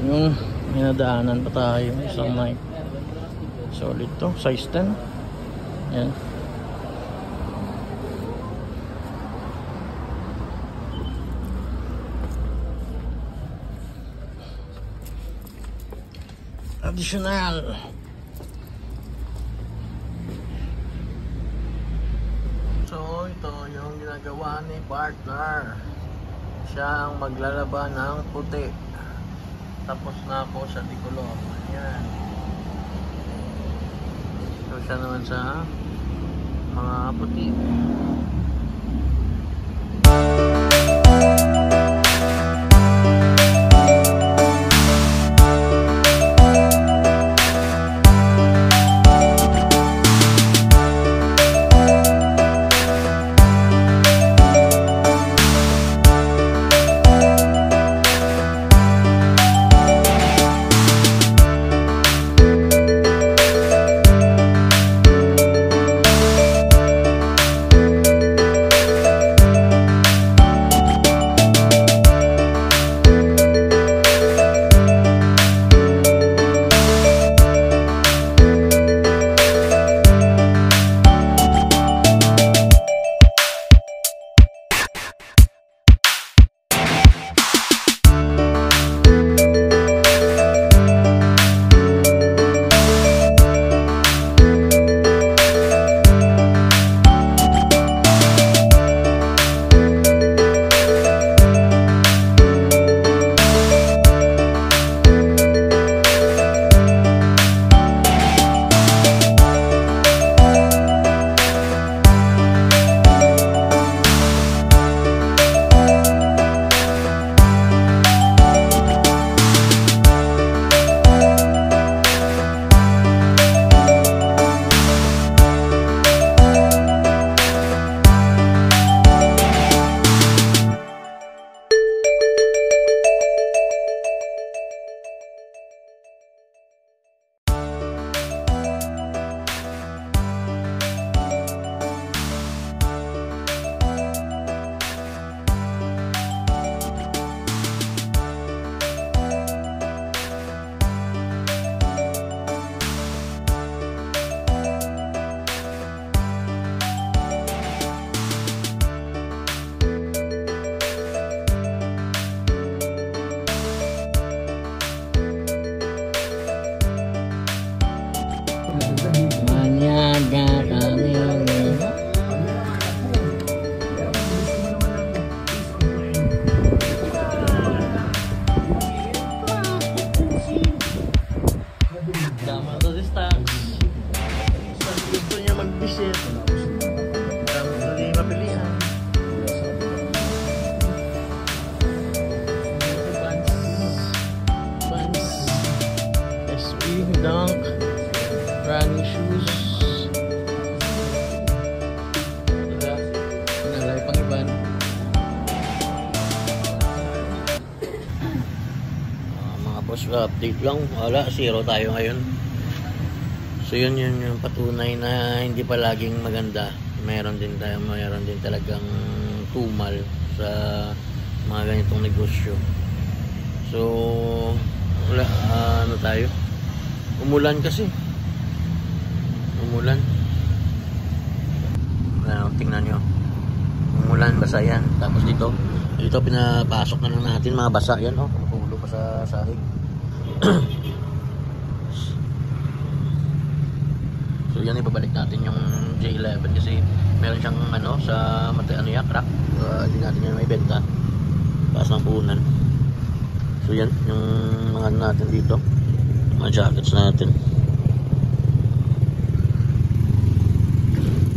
Yung minadaanan pa tayo, isang mic. Solid to, size 10. Yan. Additional. So ito yung ginagawa ni partner. Siya ang maglalaba ng puti. Tapos na po sa tikulong. Ayan. So siya naman sa mga puti. Dunk, running shoes. Nalay pang iban. Mga boss, update lang. Wala, 0 tayo ngayon. So yun yung patunay na hindi pa laging maganda. Mayroon din talagang tumal sa mga ganitong negosyo. So wala, ano tayo? Umulan kasi. Umulan. Tingnan nyo. Umulan, basa yan. Tapos dito pinapasok na lang natin mga basa. Yan, oh. Pulo pa sa sahig. So yan, ibabalik natin yung J11 kasi meron siyang ano sa crack. Hindi natin yan may benta. Taas ng puhunan. So yan, yung mga natin dito. Mga jackets natin.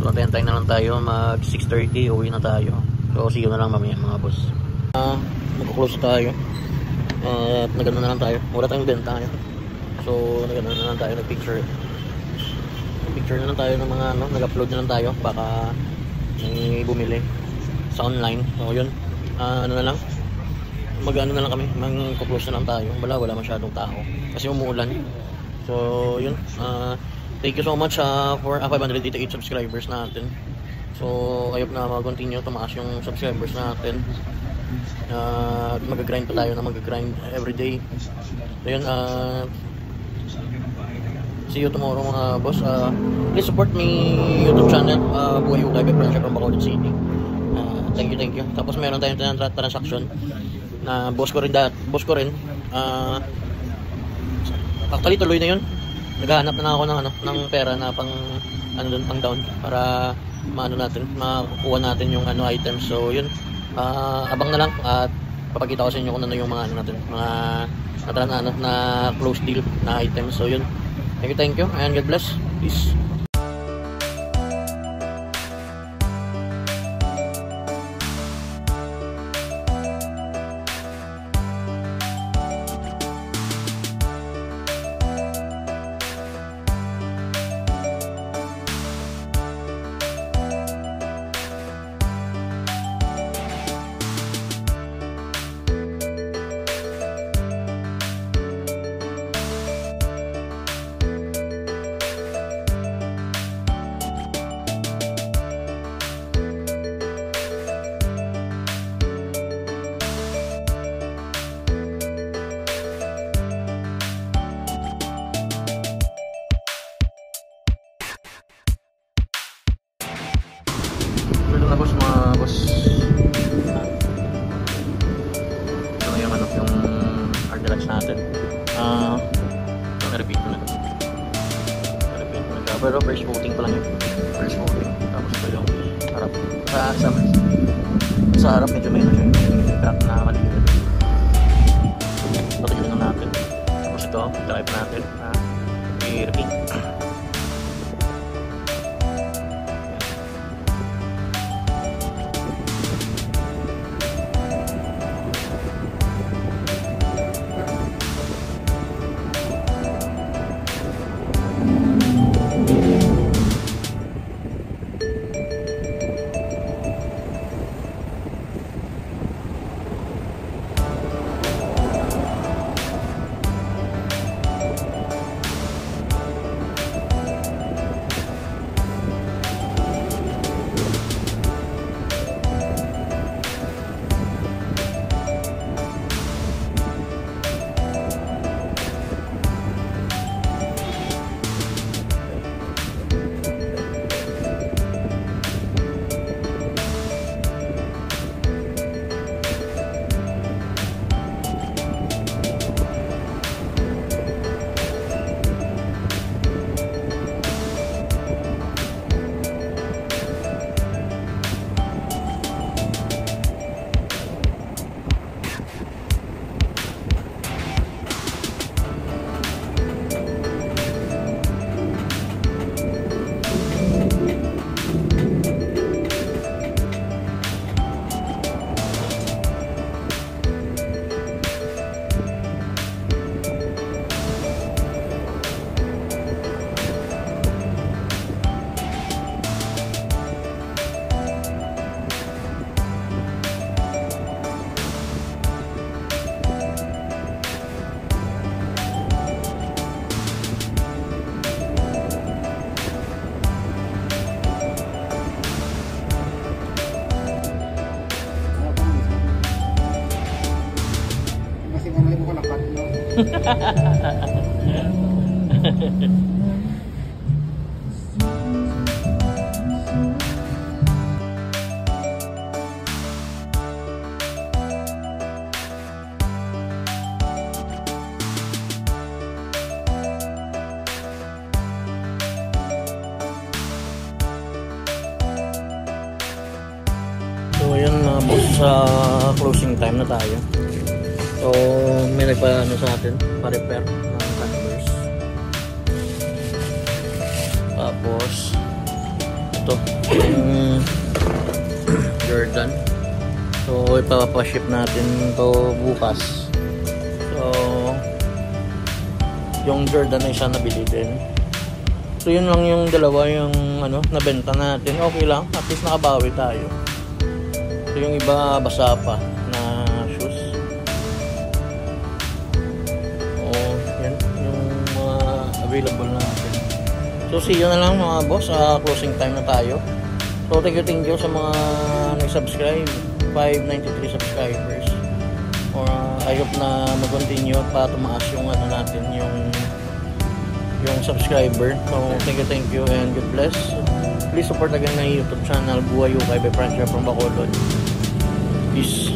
So antayin na lang tayo, mag 6:30 uwi na tayo. So see you na lang mamaya mga boss. Magkuklose tayo. At nagano na lang tayo. Wala tayong benta ngayon. So nagano na lang tayo, nag-picture na lang tayo ng mga nag-upload na lang tayo. Baka may bumili sa online. So yun, ano na lang, mag-ano na lang kami, mag-close na lang tayo. Wala masyadong tao kasi umuulan. So yun, thank you so much for 588 subscribers natin. So ayop na mag-continue tumaas yung subscribers natin. Mag-grind pa tayo na mag-grind everyday. So yun, see you tomorrow mga boss. Please support my YouTube channel, Buhay Hukay by Friendship from Bacolod City. Thank you. Tapos meron tayong transaction na boss ko rin. Actually tuloy na yun. Naghahanap na ako ng pera na pang down para makukuha natin yung items. So yun, abang na lang at papakita ko sa inyo kung ano yung mga mga na close deal na items. So yun, thank you and God bless. Peace. Tapos mga boss, ito yung yung hard natin. Na-repeat ko na. Pero first voting pa lang yun. First voting. Tapos ito yung harap. Sa harap medyo may siya. Crack na maliit. Patagin na natin. Tapos ito, drive natin. I-repeat. So ayan mga boss, sa closing time na tayo. So may nagpa-ano sa atin, pa-repair ng Converse. Tapos ito yung Jordan. So ipapaship natin to bukas. So yung Jordan ay siya nabili din. So yun lang yung dalawa yung nabenta natin. Okay lang, at least nakabawi tayo. So yung iba basa pa na shoes. Yan yung mga available natin. So see you na lang mga boss, closing time na tayo. So thank you sa mga nag-subscribe. 593 subscribers. Or I hope na mag-continue pa tumaas yung ano natin, yung subscriber. So thank you and God bless. Please support again my YouTube channel, Buhay Ukay by Francia from Bacolod. Peace.